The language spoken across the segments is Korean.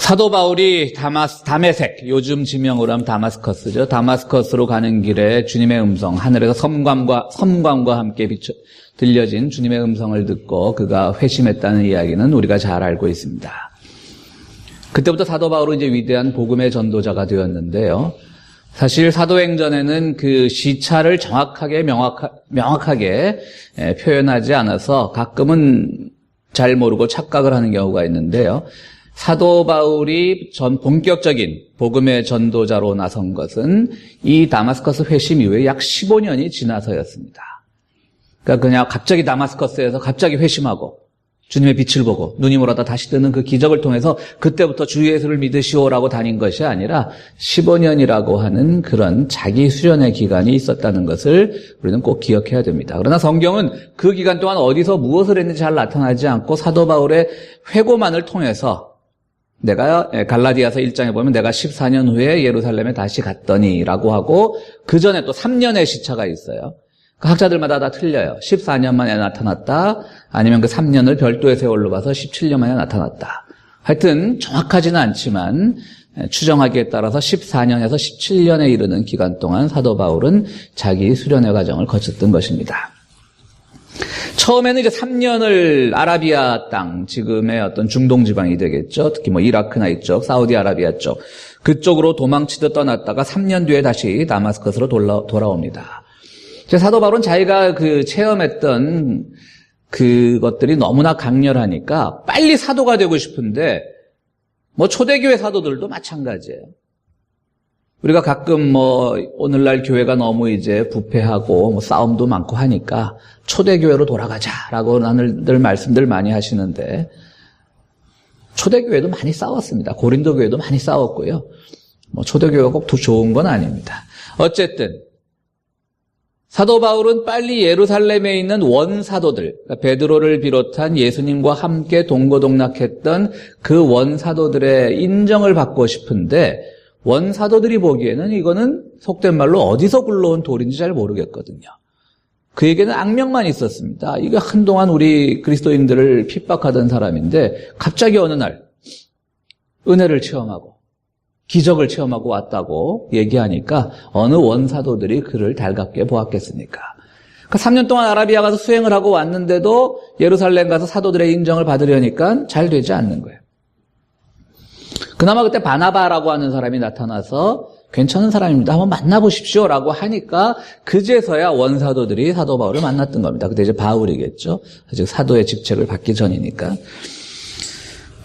사도 바울이 다메섹, 요즘 지명으로 하면 다마스커스죠. 다마스커스로 가는 길에 주님의 음성, 하늘에서 섬광과 함께 들려진 주님의 음성을 듣고 그가 회심했다는 이야기는 우리가 잘 알고 있습니다. 그때부터 사도 바울은 이제 위대한 복음의 전도자가 되었는데요. 사실 사도행전에는 그 시차를 정확하게 명확하게 표현하지 않아서 가끔은 잘 모르고 착각을 하는 경우가 있는데요. 사도 바울이 본격적인 복음의 전도자로 나선 것은 이 다마스커스 회심 이후에 약 15년이 지나서였습니다. 그러니까 그냥 갑자기 다마스커스에서 갑자기 회심하고 주님의 빛을 보고 눈이 멀었다 다시 뜨는 그 기적을 통해서 그때부터 주 예수를 믿으시오라고 다닌 것이 아니라 15년이라고 하는 그런 자기 수련의 기간이 있었다는 것을 우리는 꼭 기억해야 됩니다. 그러나 성경은 그 기간 동안 어디서 무엇을 했는지 잘 나타나지 않고 사도 바울의 회고만을 통해서 내가 갈라디아서 1장에 보면 내가 14년 후에 예루살렘에 다시 갔더니라고 하고 그 전에 또 3년의 시차가 있어요. 그 학자들마다 다 틀려요. 14년 만에 나타났다. 아니면 그 3년을 별도의 세월로 봐서 17년 만에 나타났다. 하여튼 정확하지는 않지만 추정하기에 따라서 14년에서 17년에 이르는 기간 동안 사도 바울은 자기 수련의 과정을 거쳤던 것입니다. 처음에는 이제 3년을 아라비아 땅, 지금의 어떤 중동 지방이 되겠죠. 특히 뭐 이라크나 이쪽, 사우디아라비아 쪽, 그쪽으로 도망치듯 떠났다가 3년 뒤에 다시 다마스커스로 돌아옵니다. 사도 바울은 자기가 체험했던 그것들이 너무나 강렬하니까 빨리 사도가 되고 싶은데, 뭐 초대교회 사도들도 마찬가지예요. 우리가 가끔 오늘날 교회가 너무 이제 부패하고 싸움도 많고 하니까 초대교회로 돌아가자라고 늘 말씀들 많이 하시는데, 초대교회도 많이 싸웠습니다. 고린도 교회도 많이 싸웠고요. 초대교회가 꼭 좋은 건 아닙니다. 어쨌든 사도 바울은 빨리 예루살렘에 있는 원사도들, 그러니까 베드로를 비롯한 예수님과 함께 동고동락했던 그 원사도들의 인정을 받고 싶은데, 원사도들이 보기에는 이거는 속된 말로 어디서 굴러온 돌인지 잘 모르겠거든요. 그에게는 악명만 있었습니다. 이게 한동안 우리 그리스도인들을 핍박하던 사람인데 갑자기 어느 날 은혜를 체험하고 기적을 체험하고 왔다고 얘기하니까 어느 원사도들이 그를 달갑게 보았겠습니까? 그러니까 3년 동안 아라비아 가서 수행을 하고 왔는데도 예루살렘 가서 사도들의 인정을 받으려니까 잘 되지 않는 거예요. 그나마 그때 바나바라고 하는 사람이 나타나서 괜찮은 사람입니다. 한번 만나보십시오라고 하니까 그제서야 원사도들이 사도 바울을 만났던 겁니다. 그때 이제 바울이겠죠. 아직 사도의 직책을 받기 전이니까.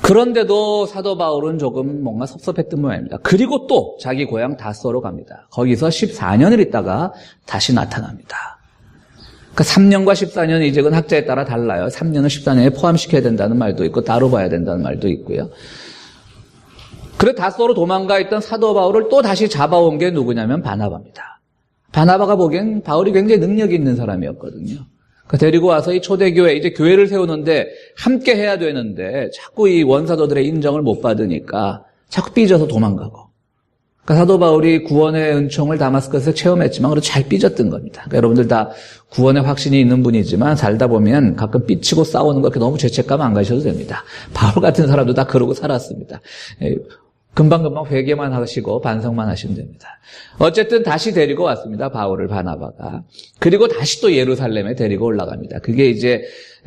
그런데도 사도 바울은 조금 뭔가 섭섭했던 모양입니다. 그리고 또 자기 고향 다소로 갑니다. 거기서 14년을 있다가 다시 나타납니다. 그러니까 3년과 14년 이직은 학자에 따라 달라요. 3년을 14년에 포함시켜야 된다는 말도 있고 따로 봐야 된다는 말도 있고요. 그래 다소로 도망가 있던 사도 바울을 또 다시 잡아온 게 누구냐면 바나바입니다. 바나바가 보기엔 바울이 굉장히 능력이 있는 사람이었거든요. 그러니까 데리고 와서 이 초대교회, 이제 교회를 세우는데 함께 해야 되는데 자꾸 이 원사도들의 인정을 못 받으니까 자꾸 삐져서 도망가고. 그러니까 사도 바울이 구원의 은총을 다마스커스에서 체험했지만 그래도 잘 삐졌던 겁니다. 그러니까 여러분들 다 구원의 확신이 있는 분이지만 살다 보면 가끔 삐치고 싸우는 거 너무 죄책감 안 가셔도 됩니다. 바울 같은 사람도 다 그러고 살았습니다. 금방금방 회개만 하시고 반성만 하시면 됩니다. 어쨌든 다시 데리고 왔습니다. 바울을 바나바가. 그리고 다시 또 예루살렘에 데리고 올라갑니다. 그게 이제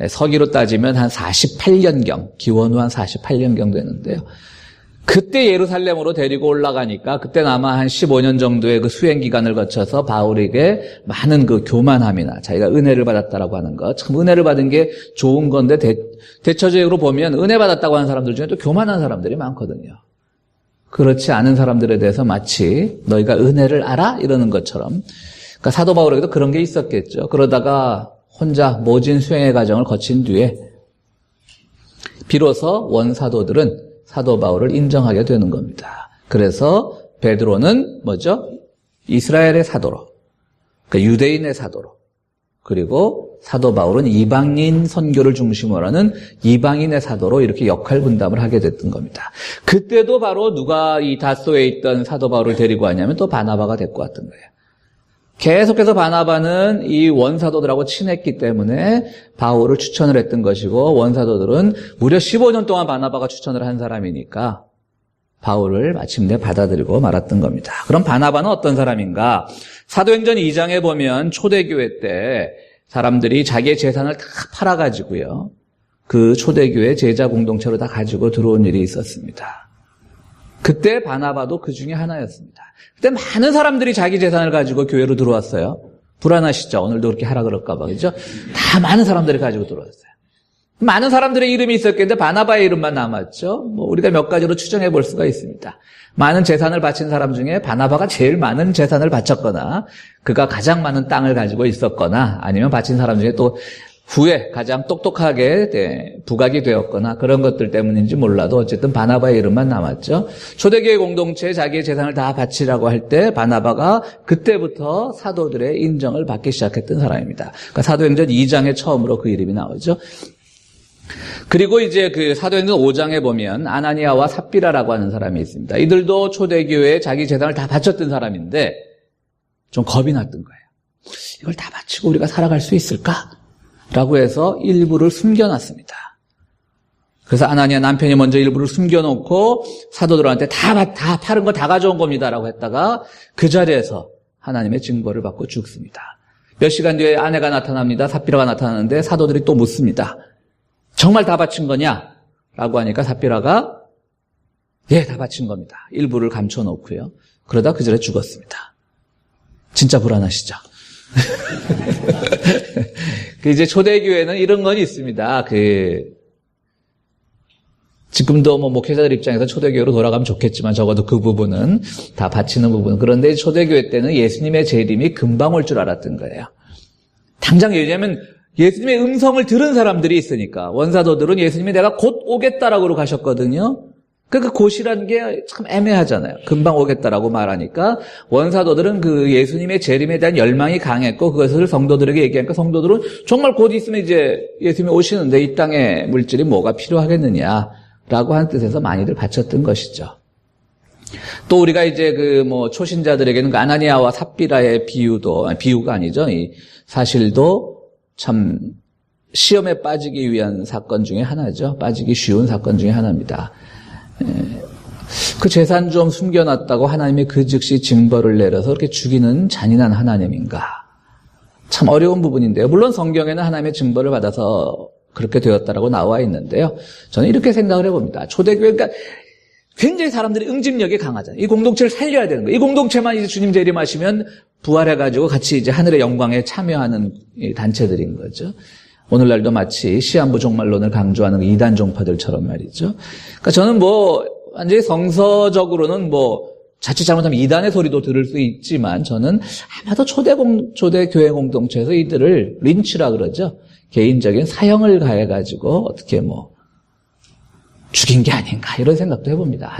서기로 따지면 한 48년경, 기원 후 한 48년경 되는데요. 그때 예루살렘으로 데리고 올라가니까 그때는 아마 한 15년 정도의 그 수행 기간을 거쳐서 바울에게 많은 그 교만함이나 자기가 은혜를 받았다라고 하는 것, 참 은혜를 받은 게 좋은 건데 대처적으로 보면 은혜 받았다고 하는 사람들 중에 또 교만한 사람들이 많거든요. 그렇지 않은 사람들에 대해서 마치 너희가 은혜를 알아? 이러는 것처럼. 그러니까 사도 바울에게도 그런 게 있었겠죠. 그러다가 혼자 모진 수행의 과정을 거친 뒤에 비로소 원사도들은 사도 바울을 인정하게 되는 겁니다. 그래서 베드로는 뭐죠? 이스라엘의 사도로, 그러니까 유대인의 사도로, 그리고 사도 바울은 이방인 선교를 중심으로 하는 이방인의 사도로 이렇게 역할 분담을 하게 됐던 겁니다. 그때도 바로 누가 이 다소에 있던 사도 바울을 데리고 왔냐면 또 바나바가 데리고 왔던 거예요. 계속해서 바나바는 이 원사도들하고 친했기 때문에 바울을 추천을 했던 것이고, 원사도들은 무려 15년 동안 바나바가 추천을 한 사람이니까 바울을 마침내 받아들이고 말았던 겁니다. 그럼 바나바는 어떤 사람인가? 사도행전 2장에 보면 초대교회 때 사람들이 자기의 재산을 다 팔아가지고요. 그 초대교회 제자 공동체로 다 가지고 들어온 일이 있었습니다. 그때 바나바도 그 중에 하나였습니다. 그때 많은 사람들이 자기 재산을 가지고 교회로 들어왔어요. 불안하시죠? 오늘도 그렇게 하라 그럴까 봐, 그죠? 다 많은 사람들이 가지고 들어왔어요. 많은 사람들의 이름이 있었겠는데 바나바의 이름만 남았죠. 우리가 몇 가지로 추정해 볼 수가 있습니다. 많은 재산을 바친 사람 중에 바나바가 제일 많은 재산을 바쳤거나 그가 가장 많은 땅을 가지고 있었거나 아니면 바친 사람 중에 또 후에 가장 똑똑하게 부각이 되었거나 그런 것들 때문인지 몰라도 어쨌든 바나바의 이름만 남았죠. 초대교회 공동체에 자기의 재산을 다 바치라고 할 때 바나바가 그때부터 사도들의 인정을 받기 시작했던 사람입니다. 그러니까 사도행전 2장에 처음으로 그 이름이 나오죠. 그리고 이제 그 사도행전 5장에 보면 아나니아와 삽비라라고 하는 사람이 있습니다. 이들도 초대교회에 자기 재산을 다 바쳤던 사람인데 좀 겁이 났던 거예요. 이걸 다 바치고 우리가 살아갈 수 있을까? 라고 해서 일부를 숨겨놨습니다. 그래서 아나니아 남편이 먼저 일부를 숨겨놓고 사도들한테 다 파는 거 다 가져온 겁니다. 라고 했다가 그 자리에서 하나님의 증거를 받고 죽습니다. 몇 시간 뒤에 아내가 나타납니다. 삽비라가 나타나는데 사도들이 또 묻습니다. 정말 다 바친 거냐? 라고 하니까 삽비라가 예, 다 바친 겁니다. 일부를 감춰놓고요. 그러다 그 자리에 죽었습니다. 진짜 불안하시죠? 이제 초대교회는 이런 건 있습니다. 지금도 목회자들 입장에서 초대교회로 돌아가면 좋겠지만 적어도 그 부분은 다 바치는 부분. 그런데 초대교회 때는 예수님의 재림이 금방 올 줄 알았던 거예요. 당장 왜냐하면 예수님의 음성을 들은 사람들이 있으니까 원사도들은 예수님이 내가 곧 오겠다라고 가셨거든요. 그 곧이라는 게 참 애매하잖아요. 금방 오겠다라고 말하니까 원사도들은 그 예수님의 재림에 대한 열망이 강했고 그것을 성도들에게 얘기하니까 성도들은 정말 곧 있으면 이제 예수님이 오시는데 이 땅에 물질이 뭐가 필요하겠느냐라고 하는 뜻에서 많이들 바쳤던 것이죠. 또 우리가 이제 초신자들에게는 그 아나니아와 삽비라의 비유가 아니죠. 이 사실도 참 시험에 빠지기 위한 사건 중에 하나죠. 빠지기 쉬운 사건 중에 하나입니다. 그 재산 좀 숨겨놨다고 하나님이 그 즉시 징벌을 내려서 그렇게 죽이는 잔인한 하나님인가? 참 어려운 부분인데요. 물론 성경에는 하나님의 징벌을 받아서 그렇게 되었다라고 나와 있는데요. 저는 이렇게 생각을 해봅니다. 초대교회가 굉장히 사람들이 응집력이 강하잖아요. 이 공동체를 살려야 되는 거예요. 이 공동체만 이제 주님 재림하시면 부활해가지고 같이 이제 하늘의 영광에 참여하는 단체들인 거죠. 오늘날도 마치 시한부 종말론을 강조하는 이단 종파들처럼 말이죠. 그러니까 저는 완전히 성서적으로는 자칫 잘못하면 이단의 소리도 들을 수 있지만 저는 아마도 초대교회 공동체에서 이들을 린치라 그러죠. 개인적인 사형을 가해가지고 어떻게 죽인 게 아닌가 이런 생각도 해봅니다.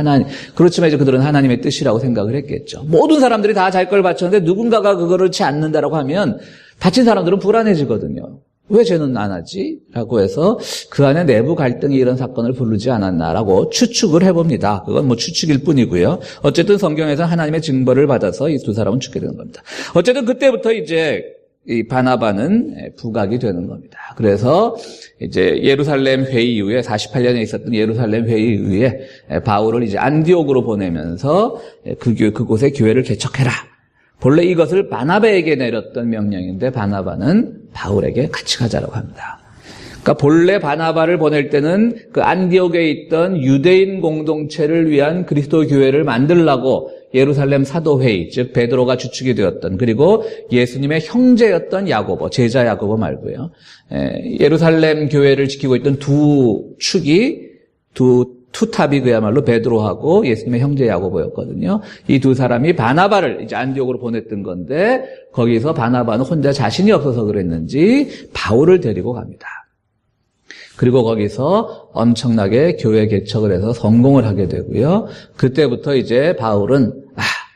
그렇지만 이제 그들은 하나님의 뜻이라고 생각을 했겠죠. 모든 사람들이 다 자기 걸 바쳤는데 누군가가 그거를 그렇지 않는다라고 하면 바친 사람들은 불안해지거든요. 왜 쟤는 안 하지? 라고 해서 그 안에 내부 갈등이 이런 사건을 부르지 않았나라고 추측을 해봅니다. 그건 추측일 뿐이고요. 어쨌든 성경에서 하나님의 징벌을 받아서 이 두 사람은 죽게 되는 겁니다. 어쨌든 그때부터 이제 이 바나바는 부각이 되는 겁니다. 그래서 이제 예루살렘 회의 이후에 48년에 있었던 예루살렘 회의 이후에 바울을 이제 안디옥으로 보내면서 그곳에 교회를 개척해라. 본래 이것을 바나바에게 내렸던 명령인데 바나바는 바울에게 같이 가자라고 합니다. 그러니까 본래 바나바를 보낼 때는 그 안디옥에 있던 유대인 공동체를 위한 그리스도 교회를 만들라고 예루살렘 사도회의, 즉 베드로가 주축이 되었던 그리고 예수님의 형제였던 야고보, 제자 야고보 말고요. 예루살렘 교회를 지키고 있던 투탑이 그야말로 베드로하고 예수님의 형제 야고보였거든요. 이 두 사람이 바나바를 이제 안디옥으로 보냈던 건데 거기서 바나바는 혼자 자신이 없어서 그랬는지 바울을 데리고 갑니다. 그리고 거기서 엄청나게 교회 개척을 해서 성공을 하게 되고요. 그때부터 이제 바울은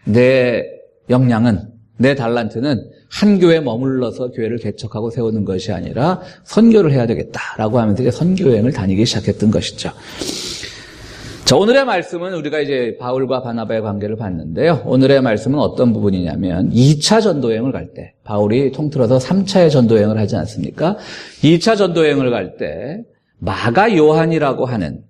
내 역량은, 내 달란트는 한 교회에 머물러서 교회를 개척하고 세우는 것이 아니라 선교를 해야 되겠다라고 하면서 이제 선교 여행을 다니기 시작했던 것이죠. 자, 오늘의 말씀은 우리가 이제 바울과 바나바의 관계를 봤는데요. 오늘의 말씀은 어떤 부분이냐면 2차 전도여행을 갈 때, 바울이 통틀어서 3차의 전도여행을 하지 않습니까? 2차 전도여행을 갈 때 마가 요한이라고 하는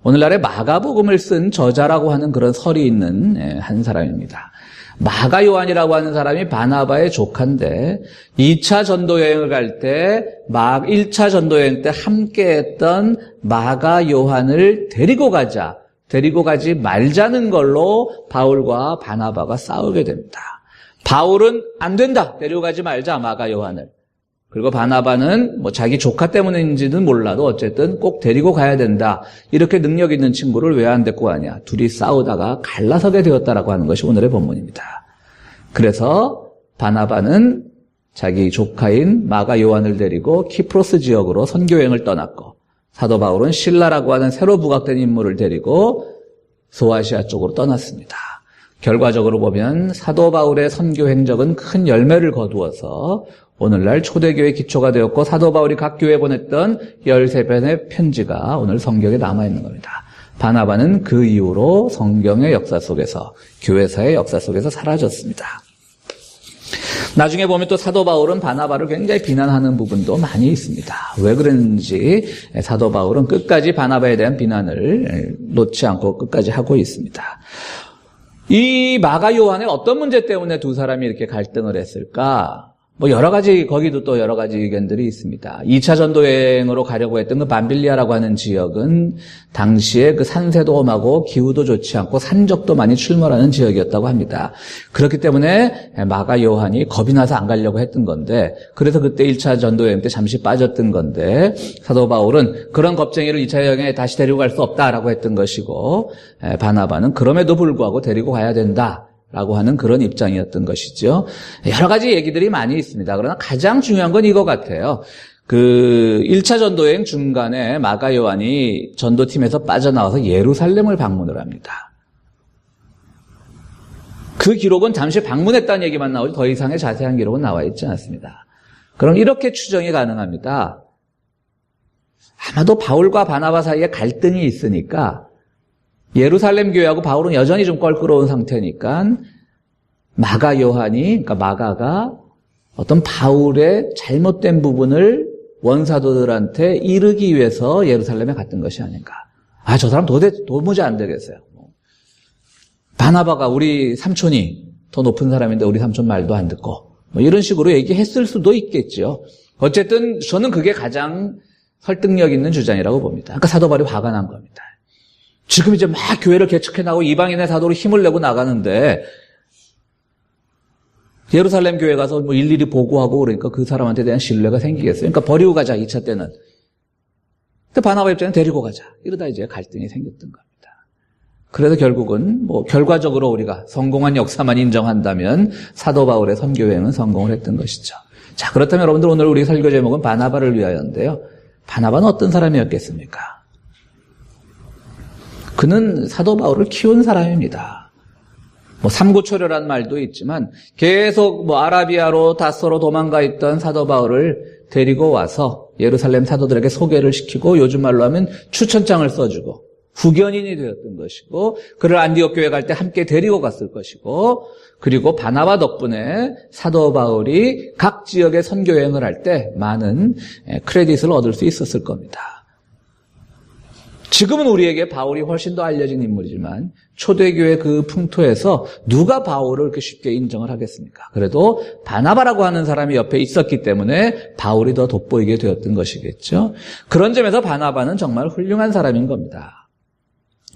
오늘날의 마가복음을 쓴 저자라고 하는 그런 설이 있는 한 사람입니다. 마가 요한이라고 하는 사람이 바나바의 조카인데 2차 전도 여행을 갈 때 1차 전도 여행 때 함께했던 마가 요한을 데리고 가지 말자는 걸로 바울과 바나바가 싸우게 됩니다. 바울은 안 된다. 데리고 가지 말자, 마가 요한을. 그리고 바나바는 자기 조카 때문인지는 몰라도 어쨌든 꼭 데리고 가야 된다. 이렇게 능력 있는 친구를 왜 안 데리고 가냐. 둘이 싸우다가 갈라서게 되었다라고 하는 것이 오늘의 본문입니다. 그래서 바나바는 자기 조카인 마가 요한을 데리고 키프로스 지역으로 선교여행을 떠났고 사도 바울은 실라라고 하는 새로 부각된 인물을 데리고 소아시아 쪽으로 떠났습니다. 결과적으로 보면 사도 바울의 선교 행적은 큰 열매를 거두어서 오늘날 초대교회 기초가 되었고 사도 바울이 각 교회에 보냈던 13편의 편지가 오늘 성경에 남아있는 겁니다. 바나바는 그 이후로 성경의 역사 속에서, 교회사의 역사 속에서 사라졌습니다. 나중에 보면 또 사도 바울은 바나바를 굉장히 비난하는 부분도 많이 있습니다. 왜 그랬는지 사도 바울은 끝까지 바나바에 대한 비난을 놓지 않고 끝까지 하고 있습니다. 이 마가 요한의 어떤 문제 때문에 두 사람이 이렇게 갈등을 했을까? 여러 가지, 거기도 또 여러 가지 의견들이 있습니다. 2차 전도 여행으로 가려고 했던 그 밤빌리아라고 하는 지역은 당시에 그 산세도 험하고 기후도 좋지 않고 산적도 많이 출몰하는 지역이었다고 합니다. 그렇기 때문에 마가 요한이 겁이 나서 안 가려고 했던 건데, 그래서 그때 1차 전도 여행 때 잠시 빠졌던 건데, 사도 바울은 그런 겁쟁이를 2차 여행에 다시 데리고 갈 수 없다라고 했던 것이고, 바나바는 그럼에도 불구하고 데리고 가야 된다. 라고 하는 그런 입장이었던 것이죠. 여러 가지 얘기들이 많이 있습니다. 그러나 가장 중요한 건 이거 같아요. 그 1차 전도여행 중간에 마가 요한이 전도팀에서 빠져나와서 예루살렘을 방문을 합니다. 그 기록은 잠시 방문했다는 얘기만 나오지 더 이상의 자세한 기록은 나와 있지 않습니다. 그럼 이렇게 추정이 가능합니다. 아마도 바울과 바나바 사이에 갈등이 있으니까 예루살렘 교회하고 바울은 여전히 좀 껄끄러운 상태니까 마가 요한이, 그러니까 마가가 어떤 바울의 잘못된 부분을 원사도들한테 이르기 위해서 예루살렘에 갔던 것이 아닌가. 저 사람 도무지 안 되겠어요. 바나바가 우리 삼촌이 더 높은 사람인데 우리 삼촌 말도 안 듣고 이런 식으로 얘기했을 수도 있겠죠. 어쨌든 저는 그게 가장 설득력 있는 주장이라고 봅니다. 그러니까 사도 바울이 화가 난 겁니다. 지금 이제 막 교회를 개척해 나가고 이방인의 사도로 힘을 내고 나가는데 예루살렘 교회 가서 일일이 보고하고 그러니까 그 사람한테 대한 신뢰가 생기겠어요. 그러니까 버리고 가자, 2차 때는. 근데 바나바 입장에는 데리고 가자. 이러다 이제 갈등이 생겼던 겁니다. 그래서 결국은 결과적으로 우리가 성공한 역사만 인정한다면 사도 바울의 선교여행은 성공을 했던 것이죠. 자, 그렇다면 여러분들 오늘 우리 설교 제목은 바나바를 위하여인데요. 바나바는 어떤 사람이었겠습니까? 그는 사도 바울을 키운 사람입니다. 삼고초려란 말도 있지만 계속 아라비아로 다소로 도망가 있던 사도 바울을 데리고 와서 예루살렘 사도들에게 소개를 시키고 요즘 말로 하면 추천장을 써주고 후견인이 되었던 것이고 그를 안디옥 교회 갈 때 함께 데리고 갔을 것이고 그리고 바나바 덕분에 사도 바울이 각 지역에 선교여행을 할 때 많은 크레딧을 얻을 수 있었을 겁니다. 지금은 우리에게 바울이 훨씬 더 알려진 인물이지만 초대교회 그 풍토에서 누가 바울을 그렇게 쉽게 인정을 하겠습니까? 그래도 바나바라고 하는 사람이 옆에 있었기 때문에 바울이 더 돋보이게 되었던 것이겠죠. 그런 점에서 바나바는 정말 훌륭한 사람인 겁니다.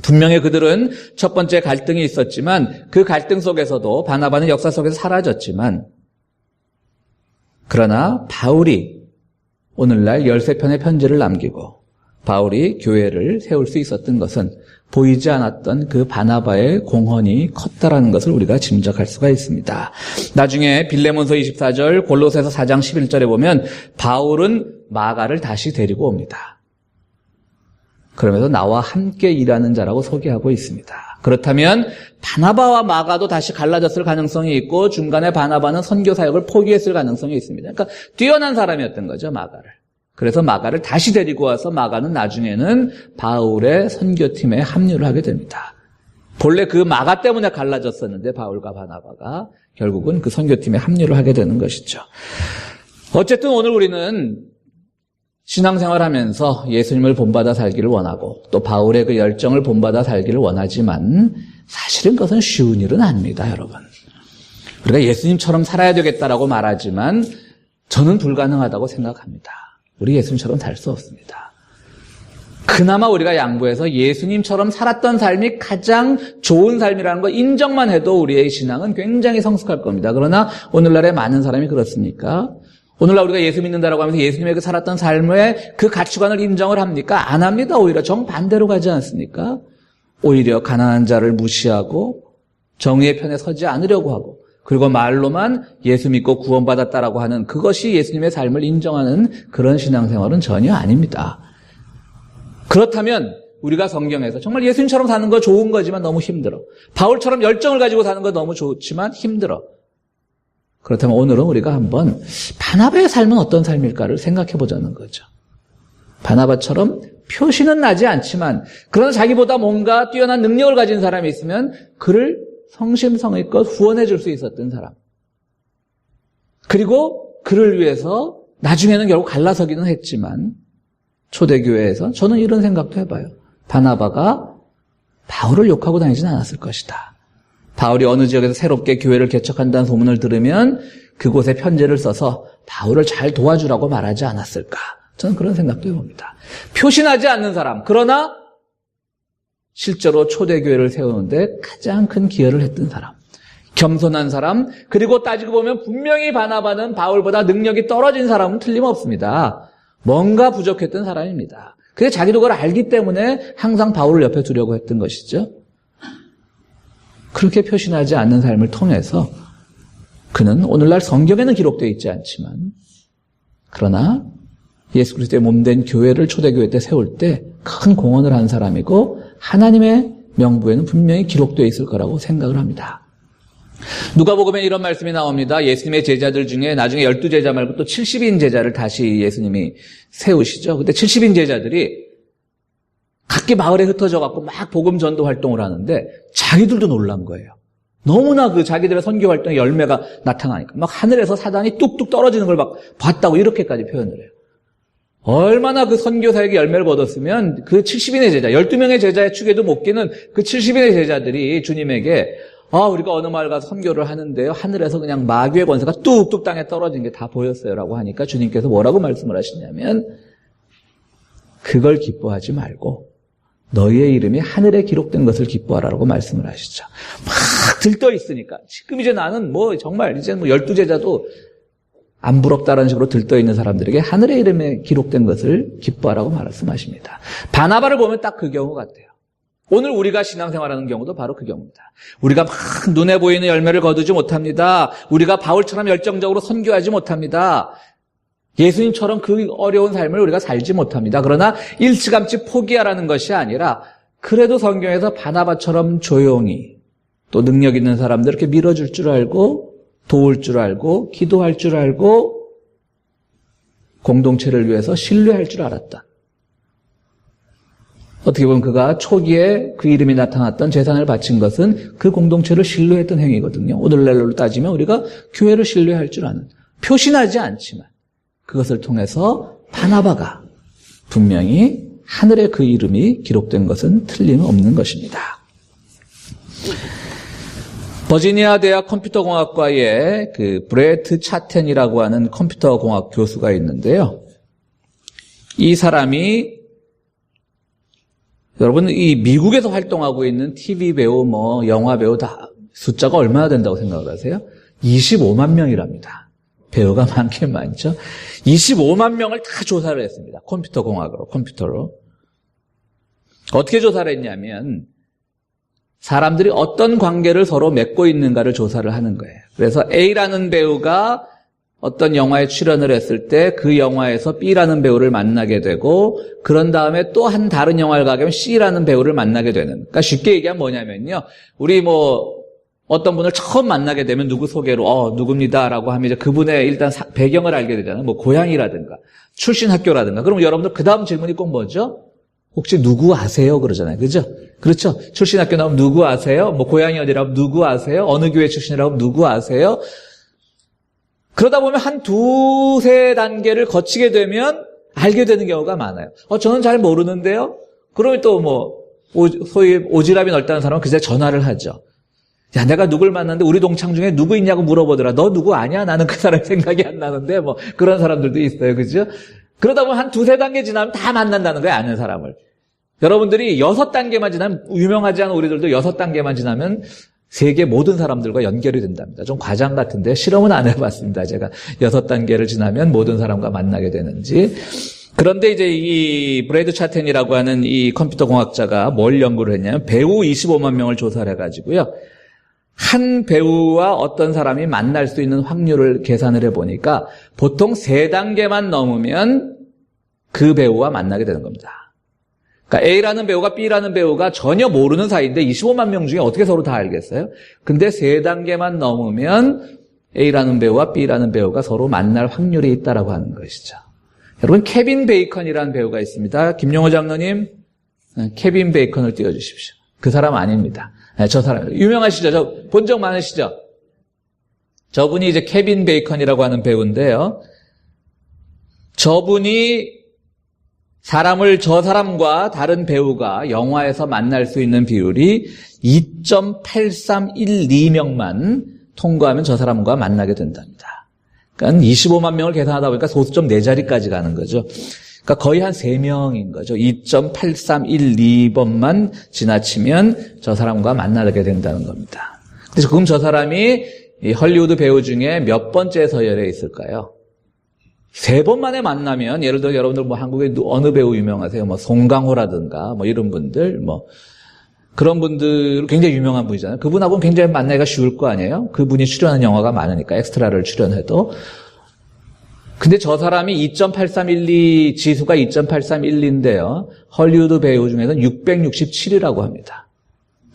분명히 그들은 첫 번째 갈등이 있었지만 그 갈등 속에서도 바나바는 역사 속에서 사라졌지만 그러나 바울이 오늘날 13편의 편지를 남기고 바울이 교회를 세울 수 있었던 것은 보이지 않았던 그 바나바의 공헌이 컸다라는 것을 우리가 짐작할 수가 있습니다. 나중에 빌레몬서 24절, 골로새서 4장 11절에 보면 바울은 마가를 다시 데리고 옵니다. 그러면서 나와 함께 일하는 자라고 소개하고 있습니다. 그렇다면 바나바와 마가도 다시 갈라졌을 가능성이 있고 중간에 바나바는 선교 사역을 포기했을 가능성이 있습니다. 그러니까 뛰어난 사람이었던 거죠, 마가를. 그래서 마가를 다시 데리고 와서 마가는 나중에는 바울의 선교팀에 합류를 하게 됩니다. 본래 그 마가 때문에 갈라졌었는데 바울과 바나바가 결국은 그 선교팀에 합류를 하게 되는 것이죠. 어쨌든 오늘 우리는 신앙생활하면서 예수님을 본받아 살기를 원하고 또 바울의 그 열정을 본받아 살기를 원하지만 사실은 그것은 쉬운 일은 아닙니다, 여러분. 우리가 예수님처럼 살아야 되겠다라고 말하지만 저는 불가능하다고 생각합니다. 우리 예수님처럼 살 수 없습니다. 그나마 우리가 양보해서 예수님처럼 살았던 삶이 가장 좋은 삶이라는 거 인정만 해도 우리의 신앙은 굉장히 성숙할 겁니다. 그러나 오늘날에 많은 사람이 그렇습니까? 오늘날 우리가 예수 믿는다라고 하면서 예수님의 그 살았던 삶의 그 가치관을 인정을 합니까? 안 합니다. 오히려 정반대로 가지 않습니까? 오히려 가난한 자를 무시하고 정의의 편에 서지 않으려고 하고 그리고 말로만 예수 믿고 구원받았다라고 하는 그것이 예수님의 삶을 인정하는 그런 신앙생활은 전혀 아닙니다. 그렇다면 우리가 성경에서 정말 예수님처럼 사는 거 좋은 거지만 너무 힘들어. 바울처럼 열정을 가지고 사는 거 너무 좋지만 힘들어. 그렇다면 오늘은 우리가 한번 바나바의 삶은 어떤 삶일까를 생각해 보자는 거죠. 바나바처럼 표시는 나지 않지만 그러나 자기보다 뭔가 뛰어난 능력을 가진 사람이 있으면 그를 성심성의껏 후원해 줄 수 있었던 사람. 그리고 그를 위해서 나중에는 결국 갈라서기는 했지만 초대교회에서 저는 이런 생각도 해봐요. 바나바가 바울을 욕하고 다니진 않았을 것이다. 바울이 어느 지역에서 새롭게 교회를 개척한다는 소문을 들으면 그곳에 편지를 써서 바울을 잘 도와주라고 말하지 않았을까. 저는 그런 생각도 해봅니다. 표신하지 않는 사람, 그러나 실제로 초대교회를 세우는데 가장 큰 기여를 했던 사람, 겸손한 사람, 그리고 따지고 보면 분명히 바나바는 바울보다 능력이 떨어진 사람은 틀림없습니다. 뭔가 부족했던 사람입니다. 그게 자기도 그걸 알기 때문에 항상 바울을 옆에 두려고 했던 것이죠. 그렇게 표신하지 않는 삶을 통해서 그는 오늘날 성경에는 기록되어 있지 않지만 그러나 예수 그리스도의 몸된 교회를 초대교회 때 세울 때 큰 공헌을 한 사람이고 하나님의 명부에는 분명히 기록되어 있을 거라고 생각을 합니다. 누가복음에 이런 말씀이 나옵니다. 예수님의 제자들 중에 나중에 12제자 말고 또 70인 제자를 다시 예수님이 세우시죠. 그때 70인 제자들이 각기 마을에 흩어져 갖고 막 복음 전도 활동을 하는데 자기들도 놀란 거예요. 너무나 그 자기들의 선교 활동의 열매가 나타나니까 막 하늘에서 사단이 뚝뚝 떨어지는 걸 막 봤다고 이렇게까지 표현을 해요. 얼마나 그 선교 사역의 열매를 얻었으면 그 70인의 제자, 12명의 제자의 축에도 못 끼는 그 70인의 제자들이 주님에게 우리가 어느 마을 가서 선교를 하는데요. 하늘에서 그냥 마귀의 권세가 뚝뚝 땅에 떨어진 게 다 보였어요라고 하니까 주님께서 뭐라고 말씀을 하시냐면 그걸 기뻐하지 말고 너희의 이름이 하늘에 기록된 것을 기뻐하라고 말씀을 하시죠. 막 들떠 있으니까 지금 이제 나는 정말 이제 12제자도 안 부럽다라는 식으로 들떠 있는 사람들에게 하늘의 이름에 기록된 것을 기뻐하라고 말씀하십니다. 바나바를 보면 딱 그 경우 같아요. 오늘 우리가 신앙생활하는 경우도 바로 그 경우입니다. 우리가 막 눈에 보이는 열매를 거두지 못합니다. 우리가 바울처럼 열정적으로 선교하지 못합니다. 예수님처럼 그 어려운 삶을 우리가 살지 못합니다. 그러나 일찌감치 포기하라는 것이 아니라 그래도 성경에서 바나바처럼 조용히 또 능력 있는 사람들 이렇게 밀어줄 줄 알고 도울 줄 알고 기도할 줄 알고 공동체를 위해서 신뢰할 줄 알았다. 어떻게 보면 그가 초기에 그 이름이 나타났던 재산을 바친 것은 그 공동체를 신뢰했던 행위거든요. 오늘날로 따지면 우리가 교회를 신뢰할 줄 아는, 표신하지 않지만 그것을 통해서 바나바가 분명히 하늘에 그 이름이 기록된 것은 틀림없는 것입니다. 버지니아 대학 컴퓨터공학과에 그 브레트 차텐이라고 하는 컴퓨터공학 교수가 있는데요. 이 사람이 여러분 이 미국에서 활동하고 있는 TV 배우 영화 배우 다 숫자가 얼마나 된다고 생각을 하세요? 25만 명이랍니다. 배우가 많긴 많죠. 25만 명을 다 조사를 했습니다. 컴퓨터로. 어떻게 조사를 했냐면 사람들이 어떤 관계를 서로 맺고 있는가를 조사를 하는 거예요. 그래서 A라는 배우가 어떤 영화에 출연을 했을 때 그 영화에서 B라는 배우를 만나게 되고 그런 다음에 또 한 다른 영화를 가게 되면 C라는 배우를 만나게 되는. 그러니까 쉽게 얘기하면 뭐냐면요. 우리 어떤 분을 처음 만나게 되면 누구 소개로 누굽니다라고 하면 이제 그분의 일단 배경을 알게 되잖아요. 고향이라든가 출신 학교라든가. 그럼 여러분들 그 다음 질문이 꼭 뭐죠? 혹시 누구 아세요? 그러잖아요. 그죠? 그렇죠? 출신 학교 나오면 누구 아세요? 고향이 어디라고 누구 아세요? 어느 교회 출신이라고 누구 아세요? 그러다 보면 한 두세 단계를 거치게 되면 알게 되는 경우가 많아요. 저는 잘 모르는데요. 그러면 또 소위 오지랖이 넓다는 사람은 그새 전화를 하죠. 야, 내가 누굴 만났는데 우리 동창 중에 누구 있냐고 물어보더라. 너 누구 아냐? 나는 그 사람 생각이 안 나는데 그런 사람들도 있어요. 그죠? 그러다 보면 한 2-3단계 지나면 다 만난다는 거예요. 아는 사람을. 여러분들이 6단계만 지나면, 유명하지 않은 우리들도 6단계만 지나면 세계 모든 사람들과 연결이 된답니다. 좀 과장 같은데 실험은 안 해봤습니다. 제가 6단계를 지나면 모든 사람과 만나게 되는지. 그런데 이제 이 브래드 차텐이라고 하는 이 컴퓨터 공학자가 뭘 연구를 했냐면 배우 25만 명을 조사를 해가지고요. 한 배우와 어떤 사람이 만날 수 있는 확률을 계산을 해보니까 보통 3단계만 넘으면 그 배우와 만나게 되는 겁니다. 그러니까 A라는 배우가 B라는 배우가 전혀 모르는 사이인데 25만 명 중에 어떻게 서로 다 알겠어요? 근데 3단계만 넘으면 A라는 배우와 B라는 배우가 서로 만날 확률이 있다라고 하는 것이죠. 여러분, 케빈 베이컨이라는 배우가 있습니다. 김용호 장로님, 케빈 베이컨을 띄워주십시오. 그 사람 아닙니다. 저 사람 유명하시죠? 저 본 적 많으시죠? 저분이 이제 케빈 베이컨이라고 하는 배우인데요. 저분이 저 사람과 다른 배우가 영화에서 만날 수 있는 비율이 2.8312명만 통과하면 저 사람과 만나게 된답니다. 그러니까 25만 명을 계산하다 보니까 소수점 4자리까지 가는 거죠. 그러니까 거의 한 3명인 거죠. 2.8312번만 지나치면 저 사람과 만나게 된다는 겁니다. 그래서 그럼 저 사람이 이 헐리우드 배우 중에 몇 번째 서열에 있을까요? 3번 만에 만나면, 예를 들어 여러분들 한국에 어느 배우 유명하세요? 송강호라든가 이런 분들, 그런 분들 굉장히 유명한 분이잖아요. 그분하고는 굉장히 만나기가 쉬울 거 아니에요? 그분이 출연한 영화가 많으니까 엑스트라를 출연해도. 근데 저 사람이 2.8312 지수가 2.8312인데요. 헐리우드 배우 중에서는 667이라고 합니다.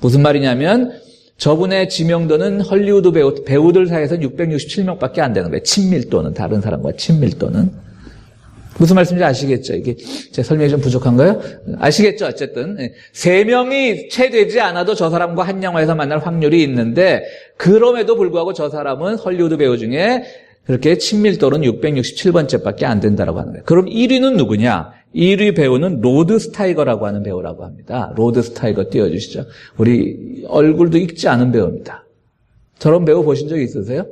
무슨 말이냐면 저분의 지명도는 헐리우드 배우들 사이에서는 667명밖에 안 되는 거예요. 친밀도는, 다른 사람과 친밀도는. 무슨 말씀인지 아시겠죠? 이게 제 설명이 좀 부족한가요? 아시겠죠? 어쨌든 3명이 채 되지 않아도 저 사람과 한 영화에서 만날 확률이 있는데, 그럼에도 불구하고 저 사람은 헐리우드 배우 중에 그렇게 친밀도는 667번째밖에 안 된다라고 하는 거예요. 그럼 1위는 누구냐? 1위 배우는 로드 스타이거라고 하는 배우라고 합니다. 로드 스타이거 띄워주시죠. 우리 얼굴도 익지 않은 배우입니다. 저런 배우 보신 적 있으세요?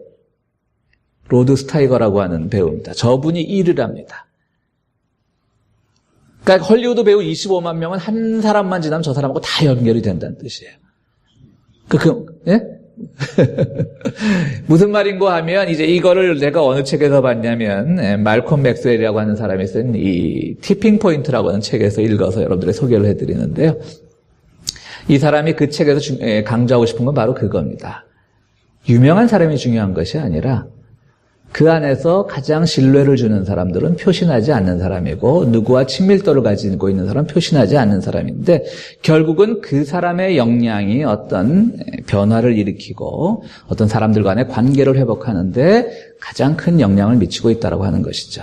로드 스타이거라고 하는 배우입니다. 저분이 1위랍니다. 그러니까 헐리우드 배우 25만 명은 한 사람만 지나면 저 사람하고 다 연결이 된다는 뜻이에요. 예? 무슨 말인고 하면, 이제 이거를 내가 어느 책에서 봤냐면, 말콤 맥스웰이라고 하는 사람이 쓴 이 티핑 포인트라고 하는 책에서 읽어서 여러분들의 소개를 해드리는데요. 이 사람이 그 책에서 강조하고 싶은 건 바로 그겁니다. 유명한 사람이 중요한 것이 아니라 그 안에서 가장 신뢰를 주는 사람들은 표신하지 않는 사람이고, 누구와 친밀도를 가지고 있는 사람은 표신하지 않는 사람인데, 결국은 그 사람의 역량이 어떤 변화를 일으키고 어떤 사람들 간의 관계를 회복하는데 가장 큰 영향을 미치고 있다고 하는 것이죠.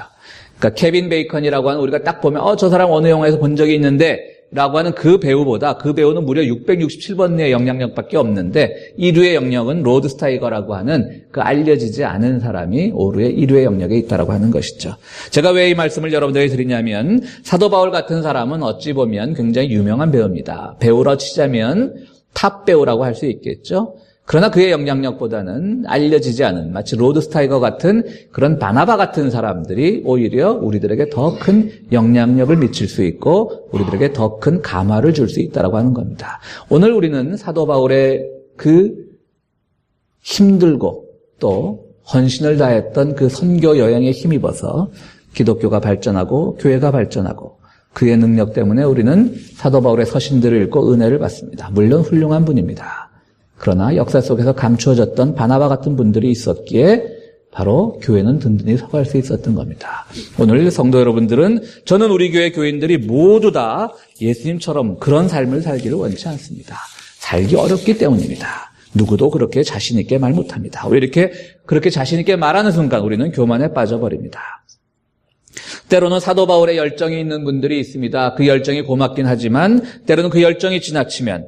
그러니까 케빈 베이컨이라고 하는, 우리가 딱 보면 저 사람 어느 영화에서 본 적이 있는데 라고 하는 그 배우보다, 그 배우는 무려 667번의 영향력밖에 없는데 1위의 영역은 로드 스타이거라고 하는 그 알려지지 않은 사람이 1위의 영역에 있다라고 하는 것이죠. 제가 왜 이 말씀을 여러분들에게 드리냐면, 사도 바울 같은 사람은 어찌 보면 굉장히 유명한 배우입니다. 배우로 치자면 탑 배우라고 할 수 있겠죠. 그러나 그의 영향력보다는 알려지지 않은, 마치 로드 스타이거 같은 그런 바나바 같은 사람들이 오히려 우리들에게 더 큰 영향력을 미칠 수 있고 우리들에게 더 큰 감화를 줄 수 있다고 하는 겁니다. 오늘 우리는 사도 바울의 그 힘들고 또 헌신을 다했던 그 선교 여행에 힘입어서 기독교가 발전하고 교회가 발전하고, 그의 능력 때문에 우리는 사도 바울의 서신들을 읽고 은혜를 받습니다. 물론 훌륭한 분입니다. 그러나 역사 속에서 감추어졌던 바나바 같은 분들이 있었기에 바로 교회는 든든히 서갈 수 있었던 겁니다. 오늘 성도 여러분들은, 저는 우리 교회 교인들이 모두 다 예수님처럼 그런 삶을 살기를 원치 않습니다. 살기 어렵기 때문입니다. 누구도 그렇게 자신 있게 말 못합니다. 왜 그렇게 자신 있게 말하는 순간 우리는 교만에 빠져버립니다. 때로는 사도 바울의 열정이 있는 분들이 있습니다. 그 열정이 고맙긴 하지만 때로는 그 열정이 지나치면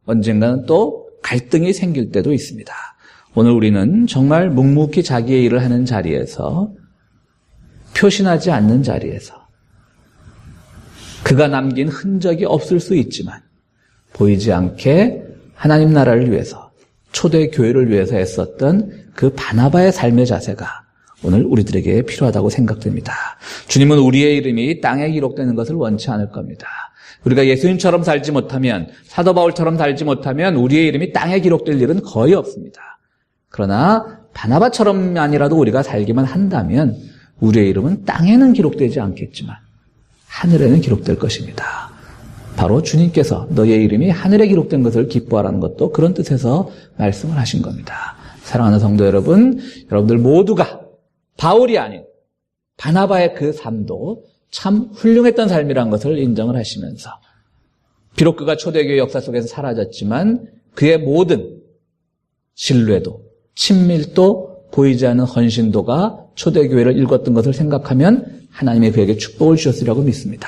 언젠가는 또 갈등이 생길 때도 있습니다. 오늘 우리는 정말 묵묵히 자기의 일을 하는 자리에서, 표신하지 않는 자리에서, 그가 남긴 흔적이 없을 수 있지만 보이지 않게 하나님 나라를 위해서, 초대교회를 위해서 애썼던 그 바나바의 삶의 자세가 오늘 우리들에게 필요하다고 생각됩니다. 주님은 우리의 이름이 땅에 기록되는 것을 원치 않을 겁니다. 우리가 예수님처럼 살지 못하면, 사도 바울처럼 살지 못하면 우리의 이름이 땅에 기록될 일은 거의 없습니다. 그러나 바나바처럼만이라도 우리가 살기만 한다면 우리의 이름은 땅에는 기록되지 않겠지만 하늘에는 기록될 것입니다. 바로 주님께서 너희의 이름이 하늘에 기록된 것을 기뻐하라는 것도 그런 뜻에서 말씀을 하신 겁니다. 사랑하는 성도 여러분, 여러분들 모두가 바울이 아닌 바나바의 그 삶도 참 훌륭했던 삶이라는 것을 인정을 하시면서, 비록 그가 초대교회 역사 속에서 사라졌지만 그의 모든 신뢰도, 친밀도, 보이지 않는 헌신도가 초대교회를 읽었던 것을 생각하면 하나님이 그에게 축복을 주셨으리라고 믿습니다.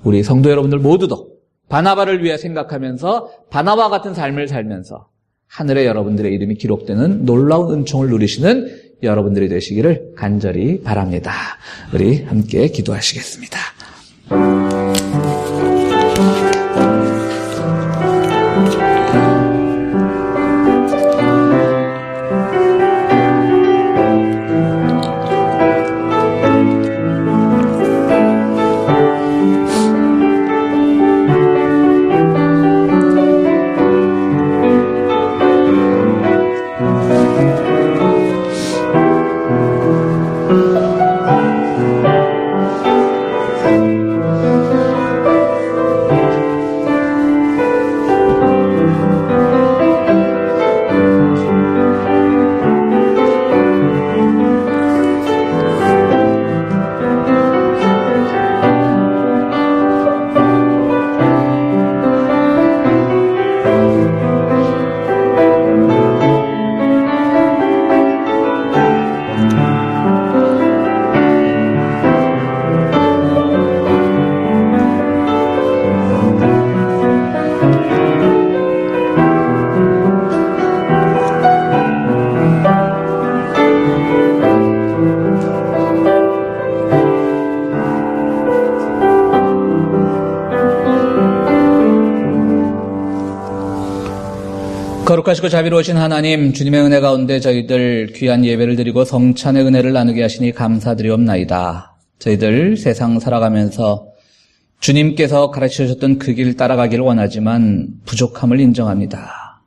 우리 성도 여러분들 모두도 바나바를 위해 생각하면서 바나바 같은 삶을 살면서 하늘에 여러분들의 이름이 기록되는 놀라운 은총을 누리시는 여러분들이 되시기를 간절히 바랍니다. 우리 함께 기도하시겠습니다. 거룩하시고 자비로우신 하나님, 주님의 은혜 가운데 저희들 귀한 예배를 드리고 성찬의 은혜를 나누게 하시니 감사드리옵나이다. 저희들 세상 살아가면서 주님께서 가르쳐 주셨던 그 길 따라가기를 원하지만 부족함을 인정합니다.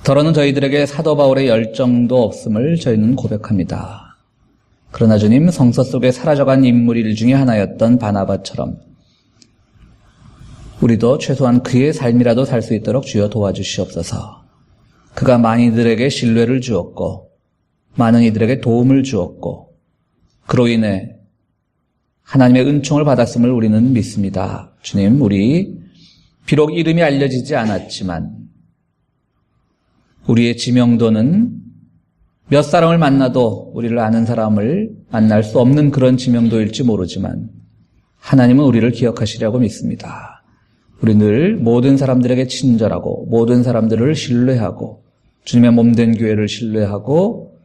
더러는 저희들에게 사도 바울의 열정도 없음을 저희는 고백합니다. 그러나 주님, 성서 속에 사라져간 인물 중에 하나였던 바나바처럼 우리도 최소한 그의 삶이라도 살 수 있도록 주여 도와주시옵소서. 그가 많이들에게 신뢰를 주었고 많은 이들에게 도움을 주었고 그로 인해 하나님의 은총을 받았음을 우리는 믿습니다. 주님, 우리 비록 이름이 알려지지 않았지만 우리의 지명도는 몇 사람을 만나도 우리를 아는 사람을 만날 수 없는 그런 지명도일지 모르지만 하나님은 우리를 기억하시려고 믿습니다. 우리 늘 모든 사람들에게 친절하고 모든 사람들을 신뢰하고 주님의 몸된 교회를 신뢰하고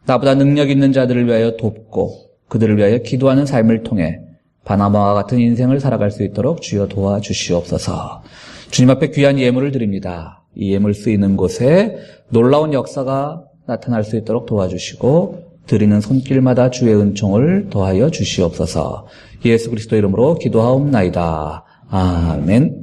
나보다 능력 있는 자들을 위하여 돕고 그들을 위하여 기도하는 삶을 통해 바나바와 같은 인생을 살아갈 수 있도록 주여 도와주시옵소서. 주님 앞에 귀한 예물을 드립니다. 이 예물 쓰이는 곳에 놀라운 역사가 나타날 수 있도록 도와주시고 드리는 손길마다 주의 은총을 더하여 주시옵소서. 예수 그리스도 이름으로 기도하옵나이다. 아멘.